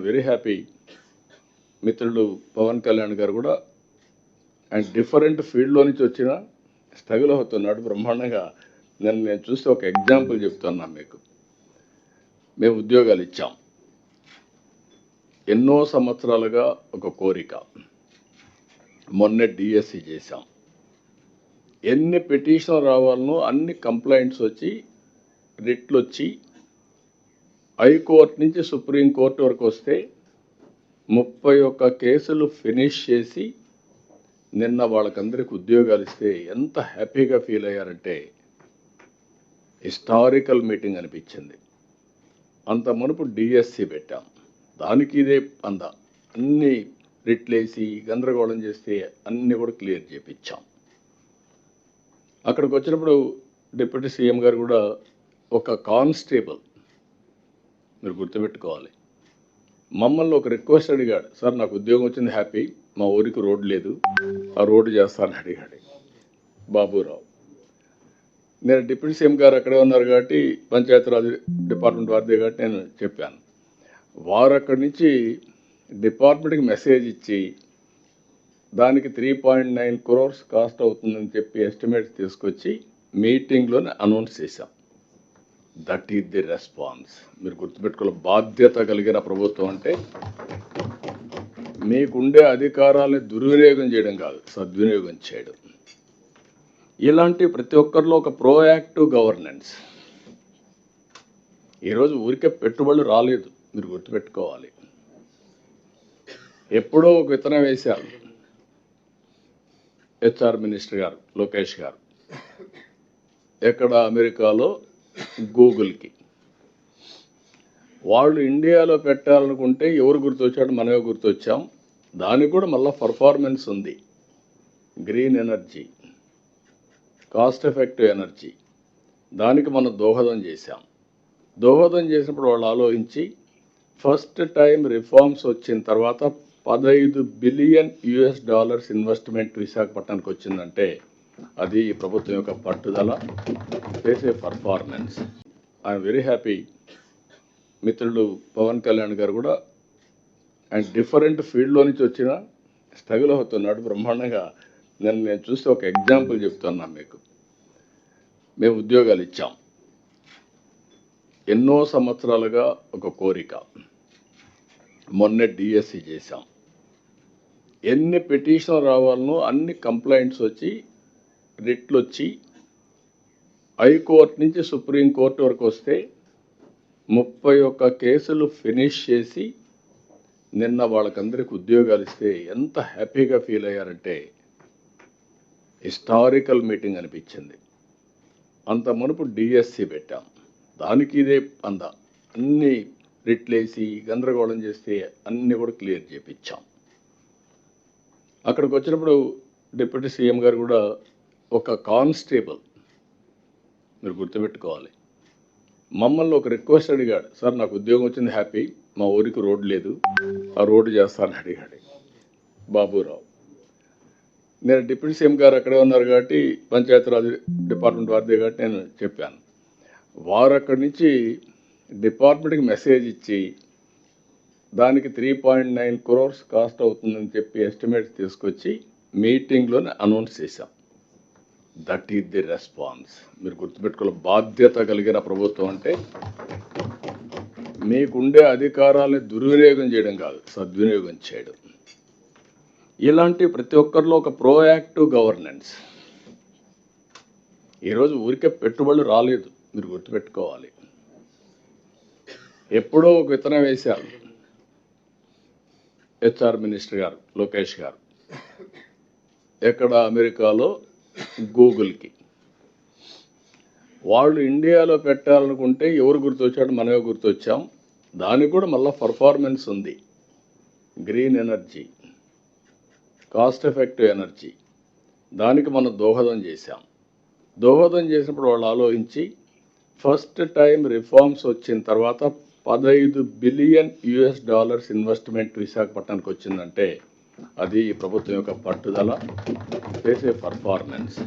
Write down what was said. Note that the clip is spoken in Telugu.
Very happy. మిత్రులు పవన్ కళ్యాణ్ గారు కూడా ఆయన డిఫరెంట్ ఫీల్డ్లో నుంచి వచ్చిన స్ట్రగుల్ అవుతున్నాడు బ్రహ్మాండంగా. నేను చూస్తే ఒక ఎగ్జాంపుల్ చెప్తున్నా మీకు. మేము ఉద్యోగాలు ఇచ్చాం. ఎన్నో సంవత్సరాలుగా ఒక కోరిక. మొన్నే డిఎస్సి చేశాం. ఎన్ని పిటిషన్ రావాలనో అన్ని కంప్లైంట్స్ వచ్చి రిట్లు వచ్చి హైకోర్టు నుంచి సుప్రీంకోర్టు వరకు వస్తే 31 కేసులు ఫినిష్ చేసి నిన్న వాళ్ళకందరికి ఉద్యోగాలు ఇస్తే ఎంత హ్యాపీగా ఫీల్ అయ్యారంటే హిస్టారికల్ మీటింగ్ అనిపించింది. అంత మునుపు డిఎస్సి పెట్టాం. దానికి ఇదే అన్ని రిట్లేసి గందరగోళం చేస్తే అన్నీ కూడా క్లియర్ చేయించాం. అక్కడికి వచ్చినప్పుడు డిప్యూటీ సీఎం గారు కూడా ఒక కానిస్టేబుల్, మీరు గుర్తుపెట్టుకోవాలి, మమ్మల్ని ఒక రిక్వెస్ట్ అడిగాడు. సార్ నాకు ఉద్యోగం వచ్చింది, హ్యాపీ, మా ఊరికి రోడ్డు లేదు, ఆ రోడ్డు చేస్తానని అడిగాడు బాబురావు. నేను డిప్యూటీ సీఎం గారు అక్కడే ఉన్నారు కాబట్టి పంచాయతీరాజ్ డిపార్ట్మెంట్ వారిదే కాబట్టి నేను చెప్పాను. వారు అక్కడి నుంచి డిపార్ట్మెంట్కి మెసేజ్ ఇచ్చి దానికి 3.9 crores కాస్ట్ అవుతుందని చెప్పి ఎస్టిమేట్స్ తీసుకొచ్చి మీటింగ్లోనే అనౌన్స్ చేశాం. That is the response. మీరు గుర్తుపెట్టుకోవాలి, బాధ్యత కలిగిన ప్రభుత్వం అంటే మీకుండే అధికారాలని దుర్వినియోగం చేయడం కాదు, సద్వినియోగం చేయడం. ఇలాంటి ప్రతి ఒక్కరిలో ఒక ప్రోయాక్టివ్ గవర్నెన్స్. ఈరోజు ఊరికే పెట్టుబడులు రాలేదు, మీరు గుర్తుపెట్టుకోవాలి. ఎప్పుడో ఒక విత్తనం వేశారు హెచ్ఆర్ మినిస్టర్ గారు లోకేష్ గారు, ఎక్కడ అమెరికాలో గూగుల్కి. వాళ్ళు ఇండియాలో పెట్టాలనుకుంటే ఎవరు గుర్తొచ్చాడు, మనమే గుర్తొచ్చాం. దానికి కూడా మళ్ళీ పర్ఫార్మెన్స్ ఉంది. Green energy, cost effective energy, దానికి మనం దోహదం చేశాం. దోహదం చేసినప్పుడు వాళ్ళు ఆలోచించి ఫస్ట్ టైం రిఫార్మ్స్ వచ్చిన తర్వాత $15 బిలియన్ ఇన్వెస్ట్మెంట్ విశాఖపట్నానికి వచ్చిందంటే అది ఈ ప్రభుత్వం యొక్క పట్టుదల, చేసే పర్ఫార్మెన్స్. I'm very happy. మిత్రులు పవన్ కళ్యాణ్ గారు కూడా ఆయన డిఫరెంట్ ఫీల్డ్లో నుంచి వచ్చిన స్ట్రగుల్ అవుతున్నాడు బ్రహ్మాండంగా. నేను చూస్తే ఒక ఎగ్జాంపుల్ చెప్తున్నా మీకు. మేము ఉద్యోగాలు ఇచ్చాం. ఎన్నో సంవత్సరాలుగా ఒక కోరిక. మొన్నే డిఎస్సి చేశాం. ఎన్ని పిటిషన్ రావాలనో అన్ని కంప్లైంట్స్ వచ్చి రిట్లు వచ్చి హైకోర్టు నుంచి సుప్రీంకోర్టు వరకు వస్తే 31 కేసులు ఫినిష్ చేసి నిన్న వాళ్ళకందరికి ఉద్యోగాలు ఇస్తే ఎంత హ్యాపీగా ఫీల్ అయ్యారంటే హిస్టారికల్ మీటింగ్ అనిపించింది. అంత మునుపు డిఎస్సి పెట్టాం. దానికి ఇదే అన్ని రిట్లేసి గందరగోళం చేస్తే అన్నీ కూడా క్లియర్ చేయించాం. అక్కడికి వచ్చినప్పుడు డిప్యూటీ సీఎం గారు కూడా ఒక కానిస్టేబుల్, మీరు గుర్తుపెట్టుకోవాలి, మమ్మల్ని ఒక రిక్వెస్ట్ అడిగాడు. సార్ నాకు ఉద్యోగం వచ్చింది, హ్యాపీ, మా ఊరికి రోడ్డు లేదు, ఆ రోడ్డు చేస్తానని అడిగాడు బాబురావు. నేను డిప్యూటీ సీఎం గారు అక్కడే ఉన్నారు కాబట్టి పంచాయతీరాజ్ డిపార్ట్మెంట్ వారిదే కాబట్టి నేను చెప్పాను. వారు అక్కడి నుంచి డిపార్ట్మెంట్కి మెసేజ్ ఇచ్చి దానికి 3.9 crores కాస్ట్ అవుతుందని చెప్పి ఎస్టిమేట్స్ తీసుకొచ్చి మీటింగ్లోనే అనౌన్స్ చేశాం. That is the response. మీరు గుర్తుపెట్టుకోవాలి, బాధ్యత కలిగిన ప్రభుత్వం అంటే మీకుండే అధికారాలని దుర్వినియోగం చేయడం కాదు, సద్వినియోగం చేయడం. ఇలాంటి ప్రతి ఒక్కరిలో ఒక ప్రోయాక్టివ్ గవర్నెన్స్. ఈరోజు ఊరికే పెట్టుబడులు రాలేదు, మీరు గుర్తుపెట్టుకోవాలి. ఎప్పుడో ఒక విత్తనం వేశారు హెచ్ఆర్ మినిస్టర్ గారు లోకేష్ గారు, ఎక్కడ అమెరికాలో గూగుల్కి. వాళ్ళు ఇండియాలో పెట్టాలనుకుంటే ఎవరు గుర్తొచ్చాడు, మనమే గుర్తొచ్చాం. దానికి కూడా మళ్ళీ పర్ఫార్మెన్స్ ఉంది. Green energy, cost effective energy, దానికి మనం దోహదం చేశాం. దోహదం చేసినప్పుడు వాళ్ళు ఆలోచించి ఫస్ట్ టైం రిఫార్మ్స్ వచ్చిన తర్వాత $15 బిలియన్ ఇన్వెస్ట్మెంట్ విశాఖపట్నానికి వచ్చిందంటే అది ఈ ప్రభుత్వం యొక్క పట్టుదల, చేసే పర్ఫార్మెన్స్.